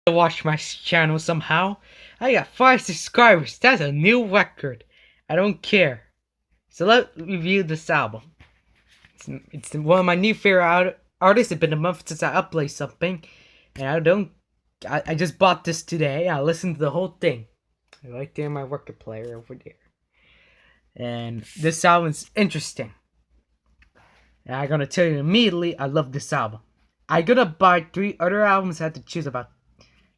To watch my channel somehow. I got 5 subscribers. That's a new record. I don't care. So let's review this album. It's one of my new favorite artists. It's been a month since I uploaded something, and I just bought this today. I listened to the whole thing. Right there, my record player over there. And this album's interesting. And I'm gonna tell you immediately, I love this album. I gotta buy 3 other albums. I had to choose about.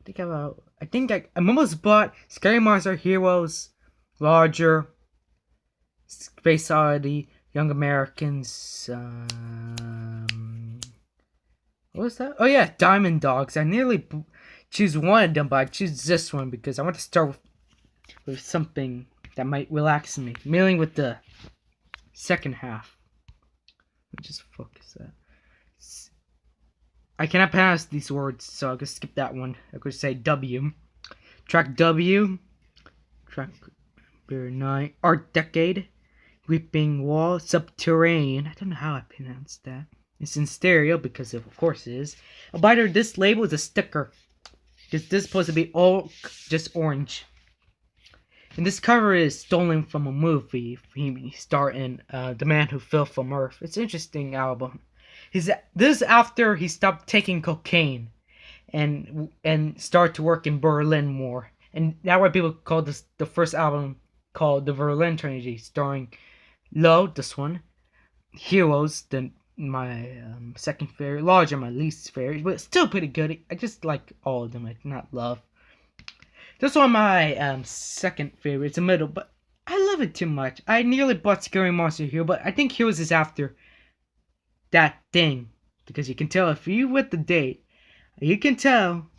I'm almost bought Scary Monster, Heroes, Larger, Space Oddity, Young Americans. What was that? Oh yeah, Diamond Dogs. I nearly choose one of them, but I choose this one because I want to start with something that might relax me. Mainly with the second half. Let me just focus that. I cannot pronounce these words, so I'll just skip that one. I could say W. Track W. Track 9. Art Decade. Weeping Wall. Subterranean. I don't know how I pronounce that. It's in stereo because of course it is. A biter, this label is a sticker. This is supposed to be all just orange. And this cover is stolen from a movie starring The Man Who Fell from Earth. It's an interesting album. This is after he stopped taking cocaine and started to work in Berlin more. And that's why people call this the first album called the Berlin Trilogy, starring Low, this one, Heroes, my second favorite, Larger, my least favorite, but still pretty good. I just like all of them, like not Love. This one my second favorite. It's a middle, but I love it too much. I nearly bought Scary Monster here, but I think Heroes is after that thing, because you can tell if you with the date, you can tell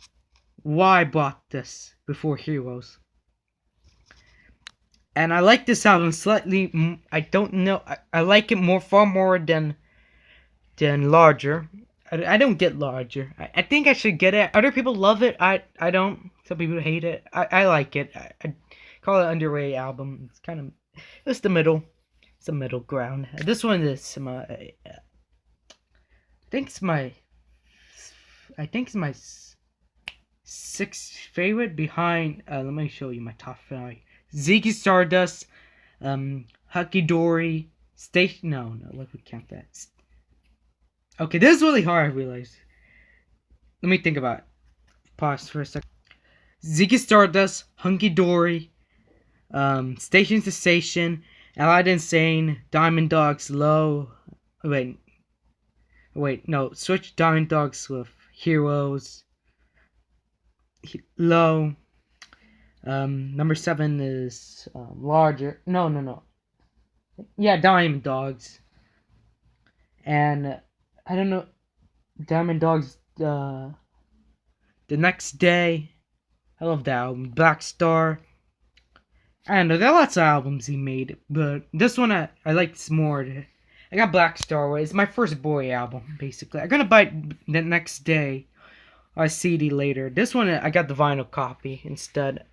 why I bought this before Heroes. And I like this album slightly. I don't know. I like it far more than Larger. I don't get Larger. I think I should get it. Other people love it. I don't. Some people hate it. I like it. I call it an underrated album. It's the middle. It's the middle ground. This one is I think it's my sixth favorite behind. Let me show you my top 5. Ziggy Stardust, Hucky Dory, Station. No, let me count that. Okay, this is really hard. I realize. Let me think about it. Pause for a second. Ziggy Stardust, Hunky Dory, Station to Station, Allied Insane, Diamond Dogs, Low. Wait, no. Switch Diamond Dogs with Heroes. Low. Number 7 is Larger. No. Yeah, Diamond Dogs. And I don't know. Diamond Dogs. The Next Day. I love that album. Black Star. I don't know. There are lots of albums he made, but this one I liked more. I got Black Star. It's my first boy album, basically. I'm gonna buy it the next day. Or a CD later. This one I got the vinyl copy instead.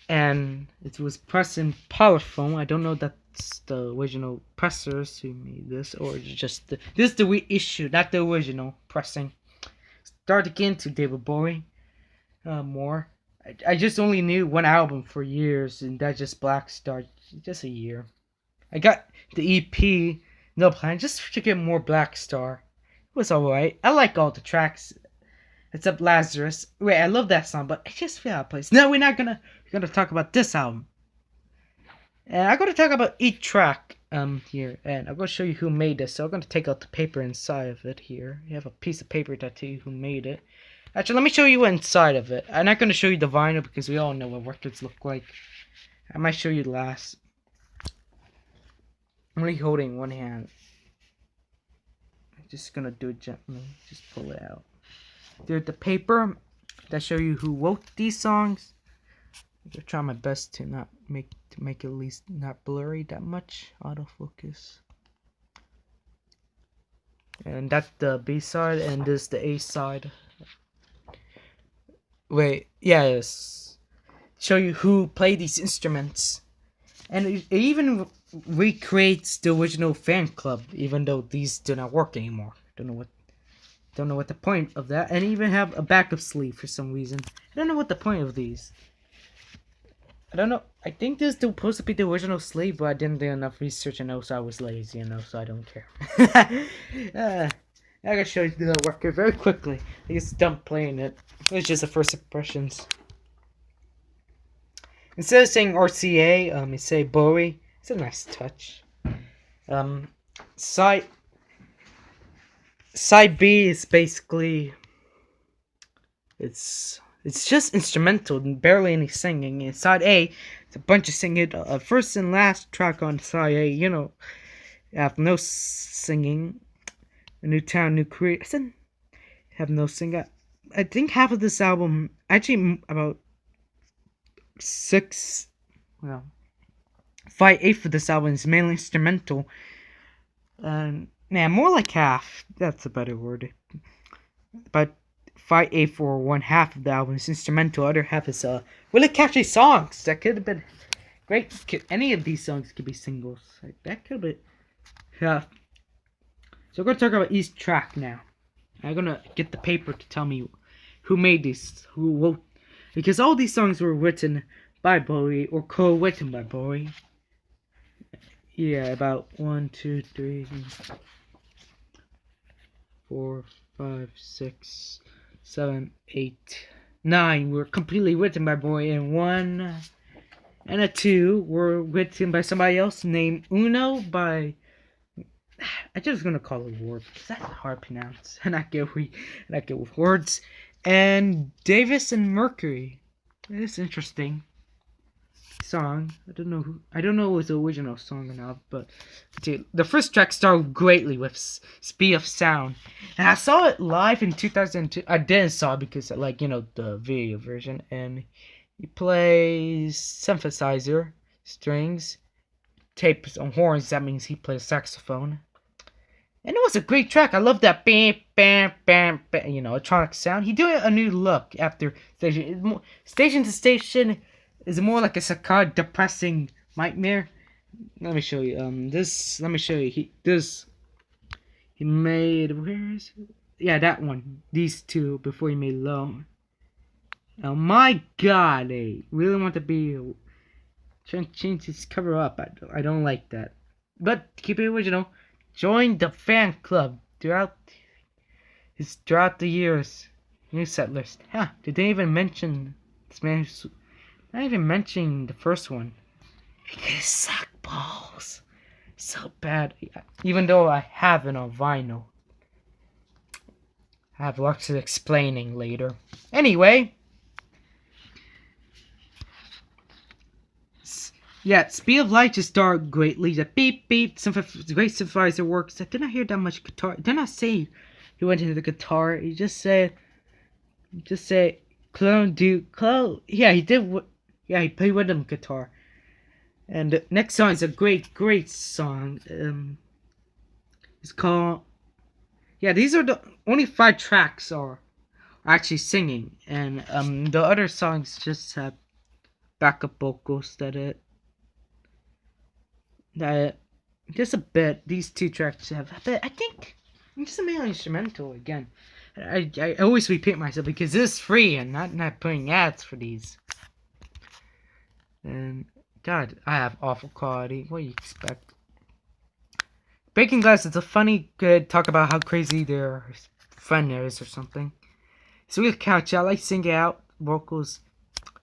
And it was pressed in Polyphone. I don't know if that's the original pressers who made this, or just this is the reissue, not the original pressing. Start again to David Bowie. More. I just only knew one album for years, and that's just Black Star. Just a year. I got the EP, No Plan, just to get more Black Star. It was alright. I like all the tracks, except Lazarus. Wait, I love that song, but I just feel out of place. No, we're gonna talk about this album. And I'm gonna talk about each track here, and I'm gonna show you who made this. So I'm gonna take out the paper inside of it here. You have a piece of paper to tell you who made it. Actually, let me show you inside of it. I'm not gonna show you the vinyl because we all know what records look like. I might show you last. I'm only holding one hand. I'm just gonna do it gently. Just pull it out. There's the paper that show you who wrote these songs. I'm gonna try my best to not make it at least not blurry that much. Autofocus. And that's the B side, and this is the A side. Wait, yes. Show you who played these instruments. And it even recreates the original fan club, even though these do not work anymore. Don't know what. Don't know what the point of that. And even have a backup sleeve for some reason. I don't know what the point of these. I don't know. I think this is supposed to be the original sleeve, but I didn't do enough research and also I was lazy and so I don't care. I gotta show you the record very quickly. I just done playing it. It's just the first impressions. Instead of saying RCA, you say bowie. It's a nice touch. Side B is basically it's just instrumental and barely any singing. And side A, it's a bunch of singing. First and last track on side A, you know, have no singing. A new town, new career. I said have no singing. I think half of this album, actually about 5/8 of this album is mainly instrumental. More like half. That's a better word. But 5/8 for 1/2 of the album is instrumental. Other half is really catchy songs that could have been great. Any of these songs could be singles. Like, that could be. Yeah. So we're gonna talk about each track now. I'm gonna get the paper to tell me who made these, who wrote, because all these songs were written by Bowie or co-written by Bowie. Yeah, about 1, 2, 3, 4, 5, 6, 7, 8, 9 were completely written by Bowie, and 1 and 2 were written by somebody else named Uno by. I'm just gonna call it Ward because that's hard to pronounce, and I get with words. And Davis and Mercury. It's interesting song. I don't know if it was the original song or not, but dude, the first track started greatly with Speed of Sound, and I saw it live in 2002. I didn't saw it because the video version, and he plays synthesizer, strings, tapes on horns. That means he plays saxophone, and it was a great track. I love that bam bam bam bam, electronic sound. He did a new look after station to station. Is more like a saccade, depressing nightmare. Let me show you. Let me show you. He made, where is it? Yeah, that one. These two before he made Low. Oh my God, they really want to be trying to change his cover up. I don't like that. But keep it original. Join the fan club throughout the years. New set list. Did they even mention this man who's not even mentioning the first one? Because it suck balls. So bad. Even though I have it on vinyl. I have lots of explaining later. Anyway. Yeah, Speed of Light just started greatly. The beep beep. Great synthesizer works. I did not hear that much guitar. Did not say he went into the guitar. He just said. Clone. Yeah, he did. Yeah, he played rhythm guitar. And the next song is a great song. It's called. Yeah, these are the only 5 tracks are actually singing, and the other songs just have backup vocals that just a bit. These 2 tracks have a bit. I think it's mainly instrumental again. I always repeat myself because this is free and not putting ads for these. And God, I have awful quality. What do you expect? Breaking Glass is a funny, good talk about how crazy their friend is or something. So we couch out, like sing out vocals.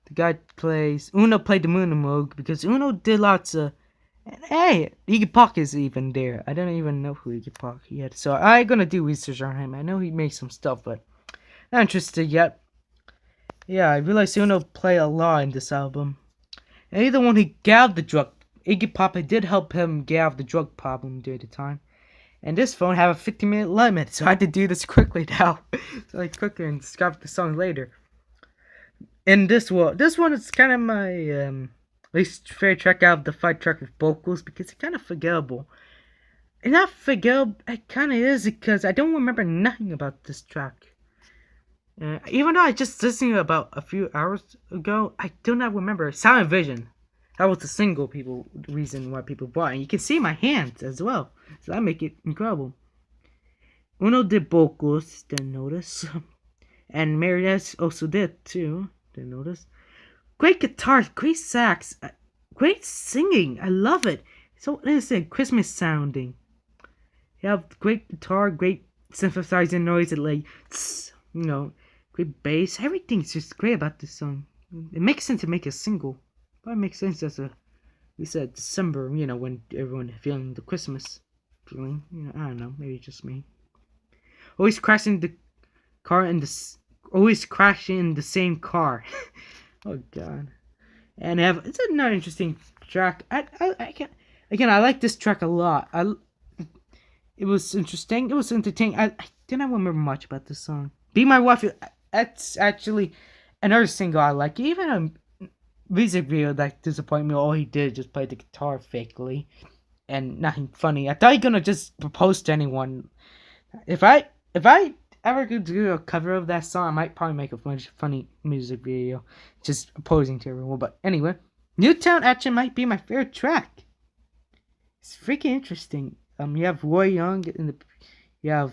The guy plays. Uno played the monologue because Uno did lots of. And hey, Iggy Pop is even there. I don't even know who Iggy Pop yet. So I'm gonna do research on him. I know he makes some stuff, but not interested yet. Yeah, I realized Uno played a lot in this album. And he's the one who got the drug. Iggy Pop did help him get out of the drug problem during the time. And this phone had a 50-minute limit, so I had to do this quickly now. So I quicker and describe the song later. And this one is kind of my least favorite track out of the 5 track with vocals because it's kind of forgettable. And not forgettable, it kind of is because I don't remember nothing about this track. Even though I just listened about a few hours ago, I do not remember. Sound and Vision. That was the single reason why people bought it. And you can see my hands as well. So that make it incredible. Uno did vocals, didn't notice. And Marias also did too, didn't notice. Great guitars, great sax, great singing. I love it. So what is it? Christmas sounding. You have great guitar, great synthesizer noise, and like, great bass. Everything's just great about this song. It makes sense to make a single. But it makes sense as we said, December, when everyone feeling the Christmas feeling. I don't know, maybe just me. Always crashing the car always crashing in the same car. Oh god. And it's another interesting track. I like this track a lot. It was interesting. It was entertaining. I didn't remember much about this song. Be My Wife. That's actually another single I like. Even a music video that disappointed me. All he did just play the guitar fakely, and nothing funny. I thought he gonna just propose to anyone. If I ever could do a cover of that song, I might probably make a funny music video, just proposing to everyone. But anyway, Newtown actually might be my favorite track. It's freaking interesting. You have Roy Young you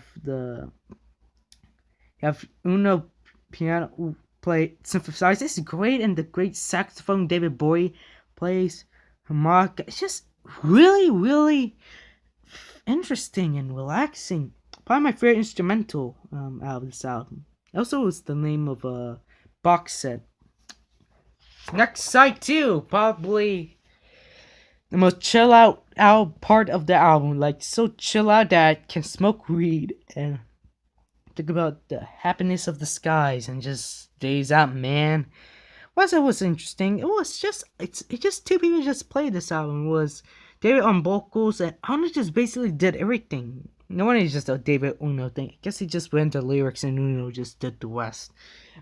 have Uno piano play synthesizer. This is great, and the great saxophone David Bowie plays harmonica. It's just really, really interesting and relaxing. Probably my favorite instrumental out of this album. Also, it's the name of a box set. Next side 2, probably the most chill out part of the album. Like, so chill out that I can smoke weed and think about the happiness of the skies and just days out, man. What was interesting? It was just two people just played this album. It was David on vocals, and Uno just basically did everything. No one is just a David Uno thing. I guess he just went the lyrics and Uno just did the rest.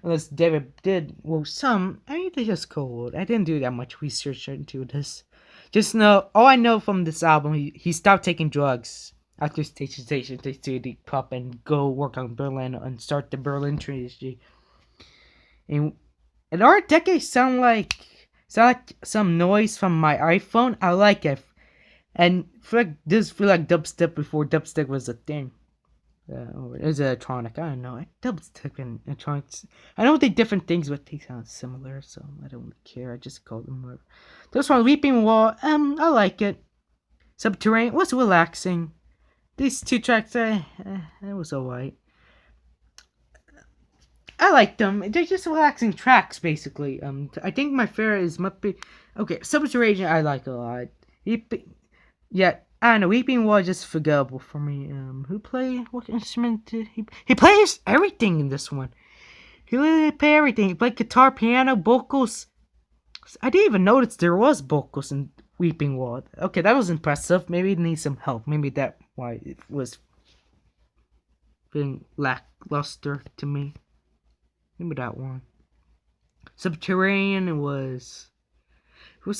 Unless David did, some. I mean, they just cold. I didn't do that much research into this. Just know, all I know from this album, he stopped taking drugs after Station to see the pop and go work on Berlin and start the Berlin trilogy. And our decade sound like some noise from my iPhone. I like it. And feel like dubstep before dubstep was a thing. Or is it electronic? I don't know. Dubstep and electronics. I know they're different things, but they sound similar, so I don't really care. I just call them whatever. This one, Weeping Wall, I like it. Subterranean was relaxing. These two tracks, it was alright. I like them. They're just relaxing tracks, basically. I think my favorite might be okay. Subterranean, I like a lot. Yeah, I don't know. Weeping Wall is just forgettable for me. What instrument did he? He plays everything in this one. He literally played everything. He played guitar, piano, vocals. I didn't even notice there was vocals in Weeping Wall. Okay, that was impressive. Maybe it needs some help. Maybe that's why it was feeling lackluster to me. Maybe that one. Subterranean was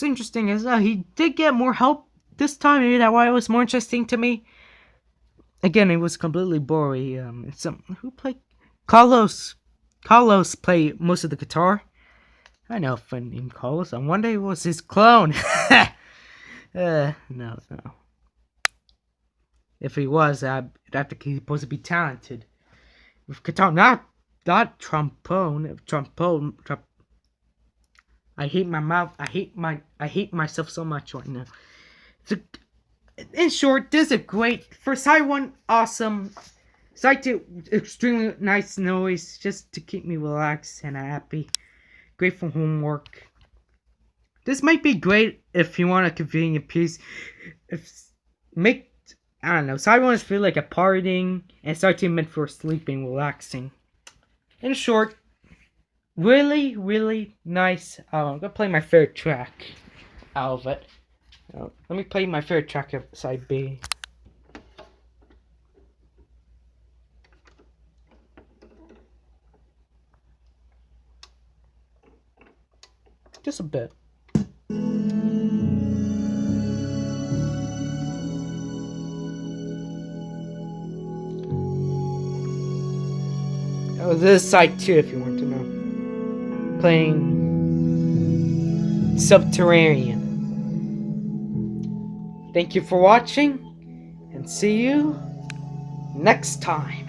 interesting as well. He did get more help this time. Maybe that's why it was more interesting to me. Again, it was completely boring. Who played Carlos? Carlos played most of the guitar. I know a friend named Carlos. I wonder it was his clone. No. If he was, I think he's supposed to be talented with guitar, not trombone. I hate my mouth. I hate myself so much right now. In short, this is a great for side 1. Awesome. Side 2, extremely nice noise, just to keep me relaxed and happy. Great for homework. This might be great if you want a convenient piece. I don't know. Side 1 is feel like a partying, and side 2 meant for sleeping, relaxing. In short, really, really nice album. I'm gonna play my favorite track out of it. Let me play my favorite track of side B. Just a bit. Oh, this is side 2 if you want to know. Playing Subterranean. Thank you for watching, and see you next time.